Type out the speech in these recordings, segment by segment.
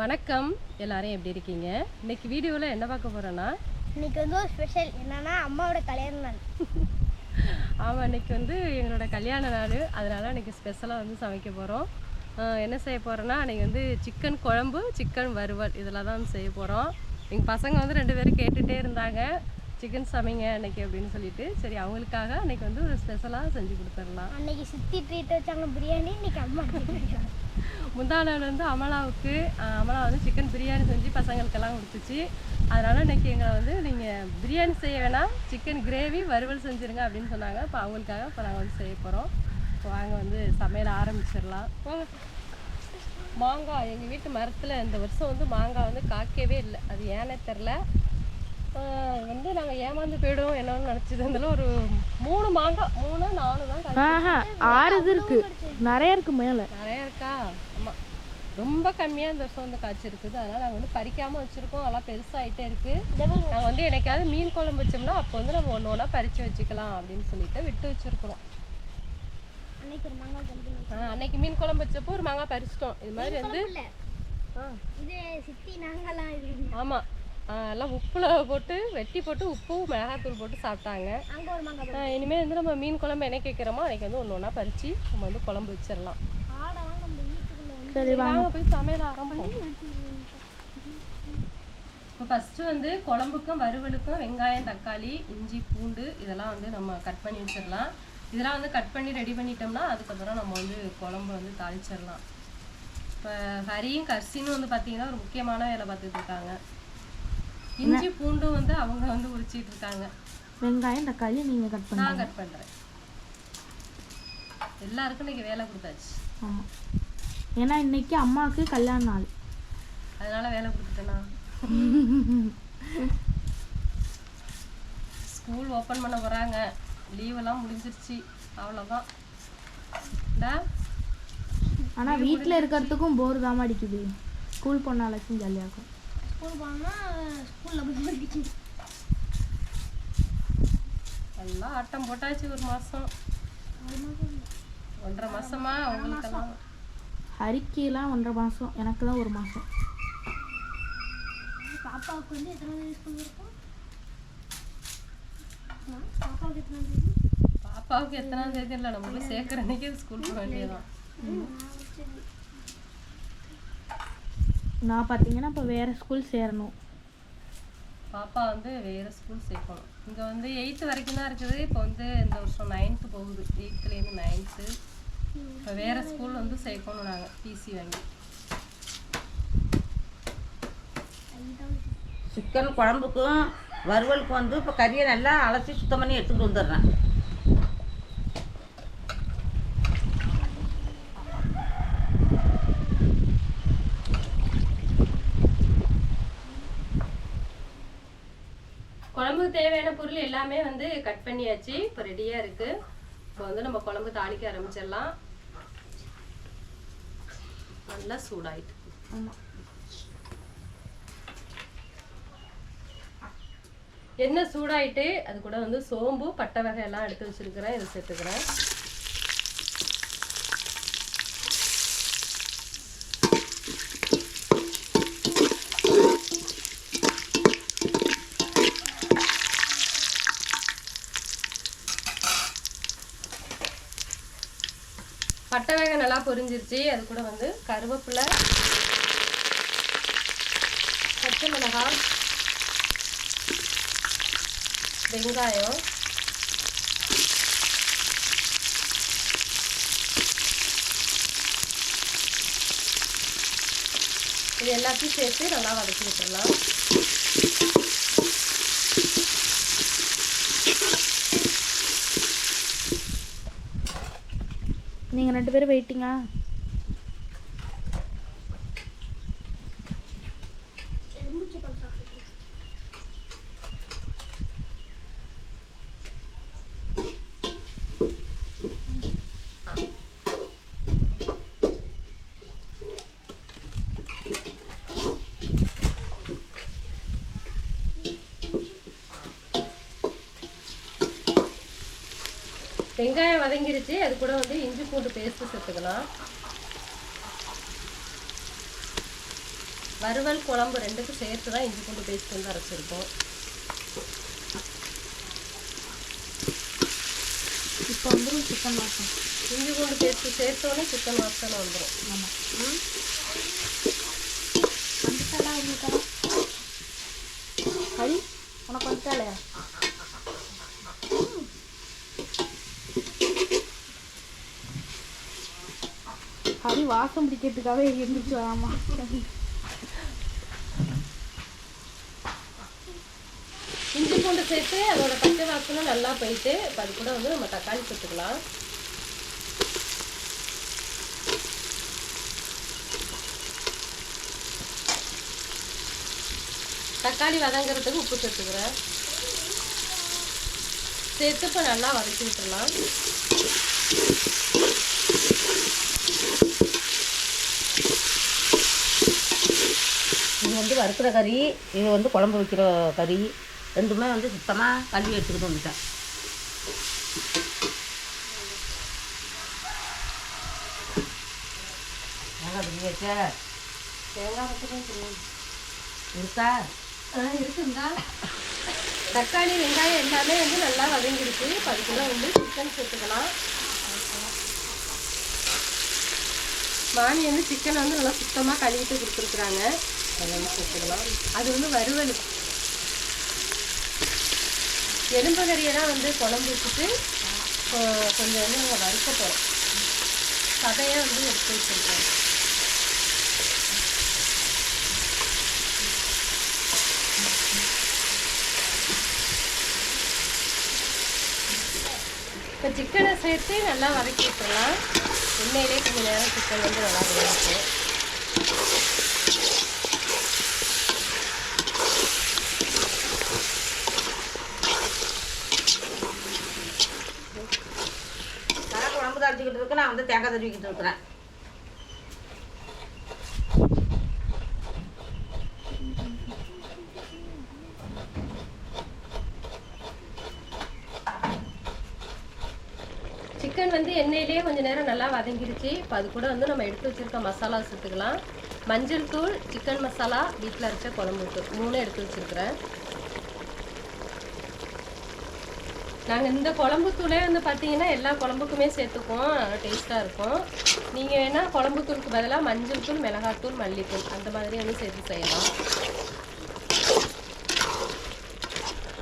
வணக்கம், எல்லாரும் எப்படி இருக்கீங்க? இன்னைக்கு வீடியோவில் என்ன பார்க்க போகிறோன்னா, இன்னைக்கு வந்து ஒரு ஸ்பெஷல் என்னன்னா அம்மாவோட கல்யாண நாள். ஆமாம், இன்னைக்கு வந்து எங்களோட கல்யாண நாள். அதனால் இன்னைக்கு ஸ்பெஷலாக வந்து சமைக்க போகிறோம். என்ன செய்ய போகிறோன்னா, அன்றைக்கி வந்து சிக்கன் குழம்பு, சிக்கன் வறுவல் இதெல்லாம் தான் செய்ய போகிறோம். எங்கள் பசங்க வந்து 2 பேரும் கேட்டுகிட்டே இருந்தாங்க, சிக்கன் சமைங்க அன்னைக்கு அப்படின்னு சொல்லிட்டு. சரி, அவங்களுக்காக அன்றைக்கி வந்து ஒரு ஸ்பெஷலாக செஞ்சு கொடுத்துடலாம். அன்னைக்கு சித்தி ட்ரீட் வச்சாங்க பிரியாணி, இன்னைக்கு அம்மா முந்தா நாள் வந்து அமலா வந்து சிக்கன் பிரியாணி செஞ்சு பசங்களுக்கெல்லாம் கொடுத்துச்சு. அதனால் இன்றைக்கி எங்களை வந்து நீங்கள் பிரியாணி செய்ய வேணாம், சிக்கன் கிரேவி வறுவல் செஞ்சுருங்க அப்படின்னு சொன்னாங்க. இப்போ அவங்களுக்காக இப்போ நாங்கள் வந்து செய்ய போகிறோம். இப்போ வாங்க வந்து சமையல் ஆரம்பிச்சிடலாம். போங்க. மாங்காய் எங்கள் வீட்டு மரத்தில் இந்த வருஷம் வந்து மாங்காய் வந்து காய்க்கவே இல்லை. அது ஏன்னே தெரில. வந்து நாங்கள் ஏமாந்து போய்டும் என்னன்னு நினச்சிட்டு இருந்தாலும் ஒரு 3 மாங்காய் 3-4 தான் காய்ச்சி. 6 இது இருக்கு, நிறைய இருக்கு, மேலே நிறையா இருக்கா? ஆமாம், ரொம்ப கம்மியாக இந்த வருஷம் வந்து காய்ச்சி இருக்குது. அதனால் நாங்கள் வந்து பறிக்காமல் வச்சுருக்கோம். நல்லா பெருசாகிட்டே இருக்குது. நாங்கள் வந்து என்னைக்காவது மீன் குழம்பு வச்சோம்னா அப்போ வந்து நம்ம ஒன்று ஒன்றா பறித்து வச்சுக்கலாம் அப்படின்னு சொல்லிட்டு விட்டு வச்சுருக்குறோம். அன்னைக்கு மீன் குழம்பு வச்சப்போ ஒரு மாங்காய் பறிச்சிட்டோம். இது மாதிரி வந்து ஆமாம், எல்லாம் உப்பில் போட்டு வெட்டி போட்டு உப்பு மிளகாத்தூள் போட்டு சாப்பிட்டாங்க. இனிமேல் வந்து நம்ம மீன் குழம்பு என்னைக்கு வைக்கிறோமோ அன்றைக்கி வந்து ஒன்று ஒன்றா பறித்து நம்ம வந்து குழம்பு வச்சிடலாம். சரி, வாங்க போய் சமையல் ஆரம்பிப்போம். இப்போ ஃபஸ்ட்டு வந்து குழம்புக்கும் வறுவலுக்கும் வெங்காயம், தக்காளி, இஞ்சி, பூண்டு இதெல்லாம் வந்து நம்ம கட் பண்ணி வச்சிடலாம். இதெல்லாம் வந்து கட் பண்ணி ரெடி பண்ணிட்டோம்னா அதுக்கப்புறம் நம்ம வந்து குழம்பு வந்து தாளிச்சிடலாம். இப்போ ஹரியும் கர்சின்னு வந்து பார்த்தீங்கன்னா ஒரு முக்கியமான வேலை பார்த்துட்டு இருக்காங்க. இஞ்சி பூண்டு வந்து அவங்க வந்து உரிச்சிட்டு இருக்காங்க. வெங்காயம் தக்காளி நீங்கள் கட் பண்ணி நான் கட் பண்ணுறேன். எல்லாருக்கும் இன்னைக்கு வேலை கொடுத்தாச்சு. ஆமாம், ஏன்னா இன்னைக்கு அம்மாவுக்கு கல்யாண நாள், அதனால வேலை கொடுத்துட்டேனா. ஸ்கூல் ஓப்பன் பண்ண போகிறாங்க, லீவெல்லாம் முடிஞ்சிருச்சு, அவ்வளோதான். ஆனால் வீட்டில் இருக்கிறதுக்கும் போர் தான் அடிக்குது. ஸ்கூல் போனாலும் ஜாலியாக இருக்கும். ஸ்கூல் போனால் ஸ்கூலில் எல்லாம் ஆட்டம் போட்டாச்சு. ஒரு மாதம் 1.5 மாதமா அவங்களுக்கெல்லாம். ஹரிக்கெல்லாம் 1.5 மாதம், எனக்கு தான் 1 மாதம். பாப்பாவுக்கு வந்து எத்தனை ஸ்கூல் இருக்கும்? பாப்பாவுக்கு எத்தனாம் தேதி இல்லை, நம்மளும் சேர்க்குற அன்னைக்கு ஸ்கூல் போக வேண்டியதான். நான் பார்த்தீங்கன்னா இப்போ வேறு ஸ்கூல் சேரணும். பாப்பா வந்து வேறு ஸ்கூல் சேர்க்கணும். இங்கே வந்து 8th வரைக்கும் தான் இருக்குது. இப்போ வந்து இந்த வருஷம் 9th போகுது. 8th 9th. இப்போ வேறு ஸ்கூல் வந்து சேர்க்கணும் நாங்கள் டிசி வாங்கி. சிக்கன் குழம்புக்கும் வறுவலுக்கும் வந்து இப்போ கறியை நல்லா அலசி சுத்தம் பண்ணி எடுத்துகிட்டு வந்துடுறேன். குழம்புக்கு தேவையான பொருள் எல்லாமே வந்து கட் பண்ணியாச்சு. இப்போ ரெடியாக இருக்குது. இப்போ வந்து நம்ம குழம்பு தாளிக்க ஆரம்பிச்சிடலாம். நல்லா சூடாயிட்டு. ஆமாம், எண்ணெய் சூடாயிட்டு அது கூட வந்து சோம்பு பட்டை வகை எல்லாம் எடுத்து வச்சிருக்கிறேன். இதை சேர்த்துக்கிறேன். பட்டை வகை நல்லா பொரிஞ்சிருச்சு. அது கூட வந்து கருவேப்பிலை, பச்சை மிளகாய், வெங்காயம், இது எல்லாத்தையும் சேர்த்து நல்லா வதக்கி விட்டுடலாம். நீங்கள் 2 பேரும் வெயிட்டிங்கா? வெங்காயம் வதங்கிருச்சு. அது கூட வந்து இஞ்சி பூண்டு பேஸ்ட் சேர்த்துக்கலாம். வறுவல் குழம்பு ரெண்டுக்கும் சேர்த்து தான் இஞ்சி பூண்டு பேஸ்ட் வந்து அரைச்சிருக்கோம். இப்போ வந்து சிக்கன் வாசம், இஞ்சி பூண்டு பேஸ்ட்டு சேர்த்தோன்னே சிக்கன் வாசனை வந்துடும். ஆமாம். வந்துட்டாலா உங்களுக்கு கறி உனக்கு வந்துட்டாலையா? ஹரி வாசம் பிடிக்கிறதுக்காக எழுந்திரிச்சு வராமா? இஞ்சி பூண்டு சேர்த்து அதோட பச்சை வாசனை நல்லா போயிட்டு இப்போ அது கூட வந்து நம்ம தக்காளி சேர்த்துக்கலாம். தக்காளி வதங்கிறதுக்கு உப்பு சேர்த்துக்கிறேன். சேர்த்து இப்போ நல்லா வதக்கி விட்டுடலாம். இது வந்து வறுக்கிற கறி, இது வந்து குழம்பு வைக்கிற கறி, ரெண்டுமே வந்து சுத்தமாக கழுவி எடுத்துக்கிட்டு வந்துட்டேன். தேங்காய் பிடி வச்ச தேங்காய் பச்சைதான் இருக்கா? இருக்குங்களா? தக்காளி வெங்காயம் எல்லாமே வந்து நல்லா வதங்கிடுச்சு. இப்போ அதுக்குள்ள வந்து சிக்கன் சேர்த்துக்கலாம். மாமி வந்து சிக்கனை வந்து நல்லா சுத்தமாக கழுவிட்டு கொடுத்துருக்குறாங்க. அதெல்லாம் சேர்த்துக்கலாம். அது வந்து வறுவல். எலும்பு கறியெல்லாம் வந்து குழம்பு வச்சுட்டு கொஞ்சம் வந்து நாங்கள் வறுக்க போகிறோம். சதையாக வந்து எடுத்து வச்சுருக்கோம். இப்போ சிக்கனை சேர்த்து நல்லா வதக்கி விட்டுடலாம். எண்ணெயிலே கொஞ்சம் நேரம் சிக்கன் வந்து நல்லா வேகும். குழம்பு தரைச்சிக்கிட்டு இருக்கு, நான் வந்து தேங்காய் தருவிக்கிட்டு இருக்கிறேன். சிக்கன் வந்து எண்ணெயிலேயே கொஞ்சம் நேரம் நல்லா வதங்கிடுச்சு. இப்போ அது கூட வந்து நம்ம எடுத்து வச்சுருக்க மசாலா சேர்த்துக்கலாம். மஞ்சள் தூள், சிக்கன் மசாலா, வீட்டில் அரைச்ச குழம்பு தூள் 3 எடுத்து வச்சுருக்கிறேன். நாங்கள் இந்த குழம்பு தூளே வந்து பார்த்தீங்கன்னா எல்லா குழம்புக்குமே சேர்த்துக்குவோம், டேஸ்ட்டாக இருக்கும். நீங்கள் வேணால் குழம்பு தூளுக்கு பதிலாக மஞ்சள் தூள், மிளகாத்தூள், மல்லித்தூள் அந்த மாதிரி வந்து சேர்த்து செய்யலாம்.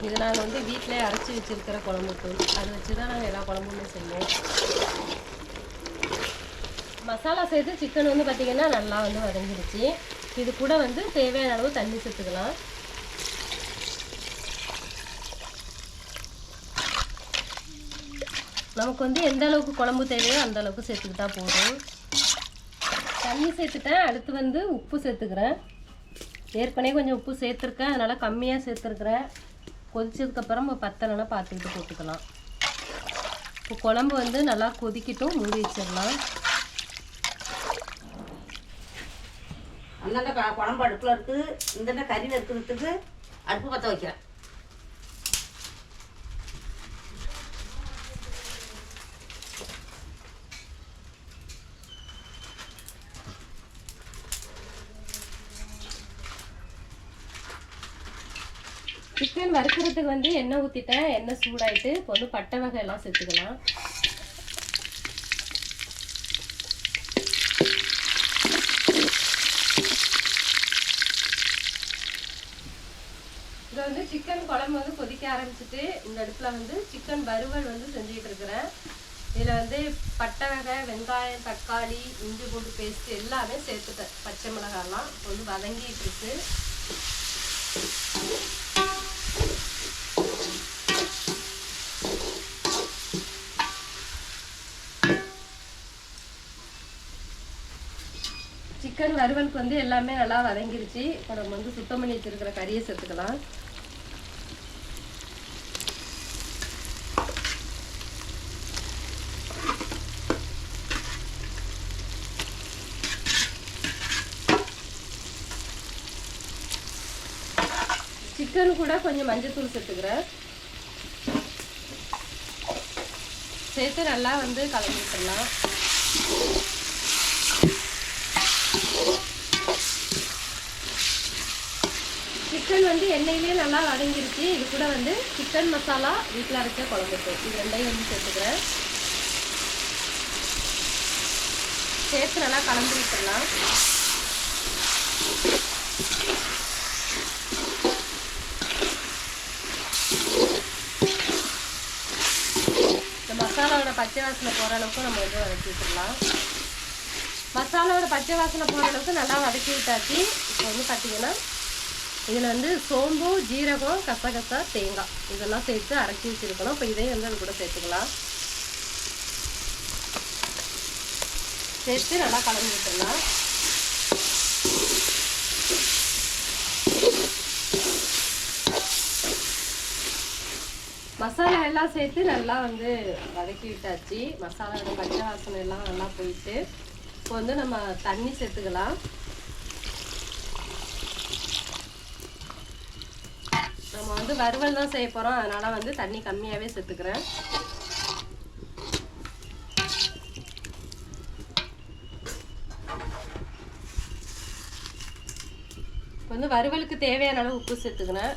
இது நாங்கள் வந்து வீட்டிலே அரைச்சி வச்சுருக்கிற குழம்பு தூள், அதை வச்சு தான் நாங்கள் எல்லா குழம்புமே செய்வோம். மசாலா சேர்த்து சிக்கன் வந்து பார்த்திங்கன்னா நல்லா வந்து வதங்கிடுச்சு. இது கூட வந்து தேவையான அளவு தண்ணி சேர்த்துக்கலாம். நமக்கு வந்து எந்த அளவுக்கு குழம்பு தேவையோ அந்த அளவுக்கு சேர்த்துக்கிட்டா போதும். தண்ணி சேர்த்துட்டேன். அடுத்து வந்து உப்பு சேர்த்துக்கிறேன். ஏற்கனவே கொஞ்சம் உப்பு சேர்த்துருக்கேன், அதனால் கம்மியாக சேர்த்துருக்குறேன். கொதிச்சதுக்கப்புறம் பத்தலைன்னா பார்த்துக்கிட்டு போட்டுக்கலாம். இப்போ குழம்பு வந்து நல்லா கொதிக்கிட்டும், மூடி வச்சிடலாம். அந்தந்த குழம்பு அடுப்பில் இருக்குது, இந்த கறி நறுக்கிறதுக்கு அடுப்பு பற்ற வைக்கிறேன். சிக்கன் வறுக்கிறதுக்கு வந்து எண்ணெய் ஊற்றிட்டேன். எண்ணெய் சூடாயிட்டு இப்போ வந்து பட்டை வகை எல்லாம் சேர்த்துக்கலாம். இதை வந்து சிக்கன் குழம்பு வந்து கொதிக்க ஆரம்பிச்சுட்டு இந்த அடுப்பில் வந்து சிக்கன் வறுவல் வந்து செஞ்சுக்கிட்டு இருக்கிறேன். இதில் வந்து பட்டை வகை, வெங்காயம், தக்காளி, இஞ்சி பூண்டு பேஸ்ட் எல்லாமே சேர்த்துட்டேன். பச்சை மிளகாலாம் இப்போ வந்து வதங்கிட்டு இருக்கு. சிக்கன் வறுவலுக்கு வந்து எல்லாமே நல்லா வதங்கிருச்சு. இப்போ நம்ம வந்து சுத்தம் பண்ணி வச்சிருக்கிற கறியை சேர்த்துக்கலாம். சிக்கன் கூட கொஞ்சம் மஞ்சத்தூள் சேர்த்துக்கிறேன். சேர்த்து நல்லா வந்து கலந்து விட்டுடலாம். சிக்கன் வந்து எண்ணெயிலேயே நல்லா வதங்கிருச்சு. இது கூட வந்து சிக்கன் மசாலா வீட்டில் அரைச்ச குழம்புக்கு இது ரெண்டையும் வந்து சேர்த்துக்கிறேன். சேர்த்து நல்லா கலந்து விட்டுடலாம். இந்த மசாலாவோட பச்சை வாசனை போகிற அளவுக்கு நம்ம வந்து வதக்கி விட்டுடலாம். மசாலாவோட பச்சை வாசனை போகிற அளவுக்கு நல்லா வதக்கி விட்டாச்சு. இப்போ வந்து பார்த்தீங்கன்னா இதில் வந்து சோம்பு, ஜீரகம், கசகசா, தேங்காய் இதெல்லாம் சேர்த்து அரைச்சி வச்சுருக்கணும். இப்போ இதையும் வந்து அது கூட சேர்த்துக்கலாம். சேர்த்து நல்லா கலந்து விட்டுடலாம். மசாலா எல்லாம் சேர்த்து நல்லா வந்து வதக்கி விட்டாச்சு. மசாலாவோட பச்சை வாசனை எல்லாம் நல்லா போயிட்டு இப்போ வந்து நம்ம தண்ணி சேர்த்துக்கலாம். நம்ம வந்து வறுவல் தான் செய்ய போகிறோம், அதனால் வந்து தண்ணி கம்மியாகவே சேர்த்துக்கிறேன். இப்போ வந்து வறுவலுக்கு தேவையான அளவு உப்பு சேர்த்துக்கிறேன்.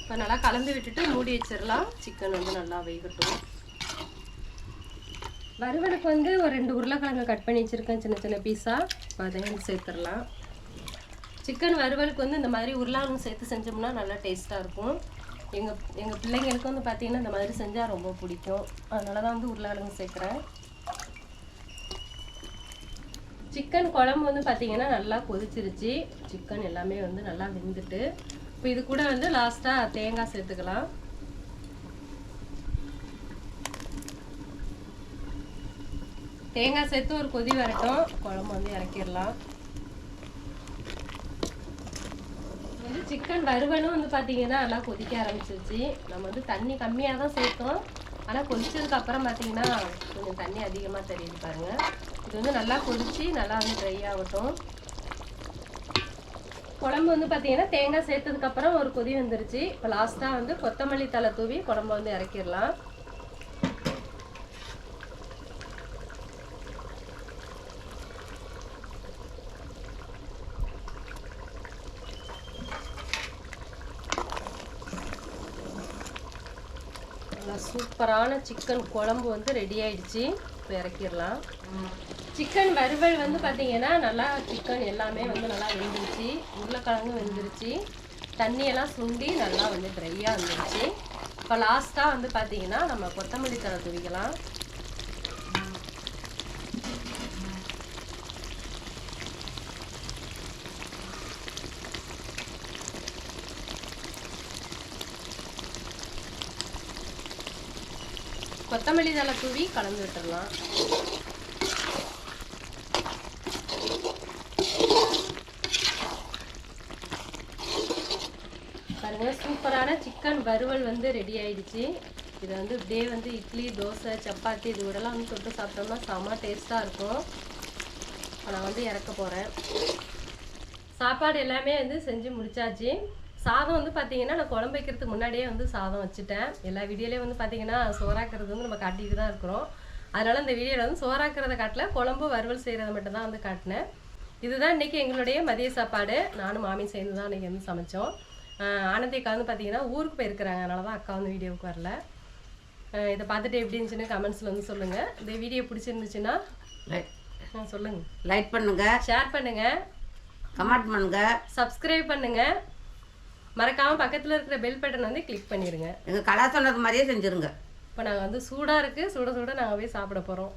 இப்போ நல்லா கலந்து விட்டுட்டு மூடி வச்சிடலாம். சிக்கன் வந்து நல்லா வேகட்டும். வறுவலுக்கு வந்து ஒரு 2 உருளைக்கிழங்கு கட் பண்ணி வச்சுருக்கேன் சின்ன சின்ன பீஸாக. இப்போ அதையும் சேர்த்துடலாம். சிக்கன் வறுவலுக்கு வந்து இந்த மாதிரி உருளைக்கிழங்கு சேர்த்து செஞ்சோம்னா நல்லா டேஸ்ட்டாக இருக்கும். எங்கள் பிள்ளைங்களுக்கு வந்து பார்த்திங்கன்னா இந்த மாதிரி செஞ்சால் ரொம்ப பிடிக்கும். அதனால தான் வந்து உருளைக்கிழங்கு சேர்க்குறேன். சிக்கன் குழம்பு வந்து பார்த்திங்கன்னா நல்லா கொதிச்சிருச்சு. சிக்கன் எல்லாமே வந்து நல்லா வெந்துட்டு இப்போ இது கூட வந்து லாஸ்ட்டாக தேங்காய் சேர்த்துக்கலாம். தேங்காய் சேர்த்து ஒரு கொதி வரட்டும். குழம்பு வந்து இறக்கிடலாம். வந்து சிக்கன் வறுவலும் வந்து பார்த்தீங்கன்னா நல்லா கொதிக்க ஆரம்பிச்சிருச்சு. நம்ம வந்து தண்ணி கம்மியாக தான் சேர்த்தோம், ஆனால் கொதிச்சதுக்கு அப்புறம் பார்த்தீங்கன்னா கொஞ்சம் தண்ணி அதிகமாக தெரியுது பாருங்கள். இது வந்து நல்லா கொதிச்சு நல்லா வந்து ட்ரை ஆகட்டும். குழம்பு வந்து பார்த்தீங்கன்னா தேங்காய் சேர்த்ததுக்கப்புறம் ஒரு கொதி வந்துருச்சு. இப்போ லாஸ்ட்டாக வந்து கொத்தமல்லி தழை தூவி குழம்பு வந்து இறக்கிடலாம். சூப்பரான சிக்கன் குழம்பு வந்து ரெடி ஆயிடுச்சு. இப்போ இறக்கிடலாம். சிக்கன் வறுவல் வந்து பார்த்தீங்கன்னா நல்லா சிக்கன் எல்லாமே வந்து நல்லா வெந்துருச்சு. உருளைக்கிழங்கு வெந்துருச்சு. தண்ணியெல்லாம் சுண்டி நல்லா வந்து ட்ரையாக வந்துருச்சு. இப்போ லாஸ்ட்டாக வந்து பார்த்தீங்கன்னா நம்ம கொத்தமல்லி தழை தூவிக்கலாம். கொத்தமல்லி தழை தூவி கலந்து விட்டுடலாம். பாருங்க, சூப்பரான சிக்கன் வறுவல் வந்து ரெடி ஆயிடுச்சு. இதை வந்து இப்படியே வந்து இட்லி, தோசை, சப்பாத்தி இது கூடலாம் வந்து தொட்டு சாப்பிட்டோம்னா செம்ம டேஸ்ட்டாக இருக்கும். நான் வந்து இறக்க போகிறேன். சாப்பாடு எல்லாமே வந்து செஞ்சு முடிச்சாச்சு. சாதம் வந்து பார்த்தீங்கன்னா நான் குழம்பு வைக்கிறதுக்கு முன்னாடியே வந்து சாதம் வச்சுட்டேன். எல்லா வீடியோலேயும் வந்து பார்த்தீங்கன்னா சோறாக்குறது வந்து நம்ம காட்டிட்டு தான் இருக்கிறோம். அதனால் இந்த வீடியோவில் வந்து சோறாக்குறத காட்டல, குழம்பு வறுவல் செய்கிறத மட்டும் தான் வந்து காட்டினேன். இதுதான் இன்றைக்கி எங்களுடைய மதிய சாப்பாடு. நானும் மாமி சேர்ந்து தான் இன்றைக்கி வந்து சமைச்சோம். ஆனந்தி அக்கா வந்து பார்த்தீங்கன்னா ஊருக்கு போயிருக்கிறாங்க, அதனால தான் அக்கா வந்து வீடியோவுக்கு வரல. இதை பார்த்துட்டு எப்படி இருந்துச்சுன்னு கமெண்ட்ஸில் வந்து சொல்லுங்கள். இந்த வீடியோ பிடிச்சிருந்துச்சுன்னா சொல்லுங்கள், லைக் பண்ணுங்கள், ஷேர் பண்ணுங்கள், கமெண்ட் பண்ணுங்கள், சப்ஸ்கிரைப் பண்ணுங்கள். மறக்காமல் பக்கத்தில் இருக்கிற பெல் பட்டன் வந்து கிளிக் பண்ணிடுங்க. எங்கள் கலா சொன்னது மாதிரியே செஞ்சுருங்க. இப்போ நாங்கள் வந்து சூடாக இருக்குது, சுட சுட நாங்கள் போய் சாப்பிட போகிறோம்.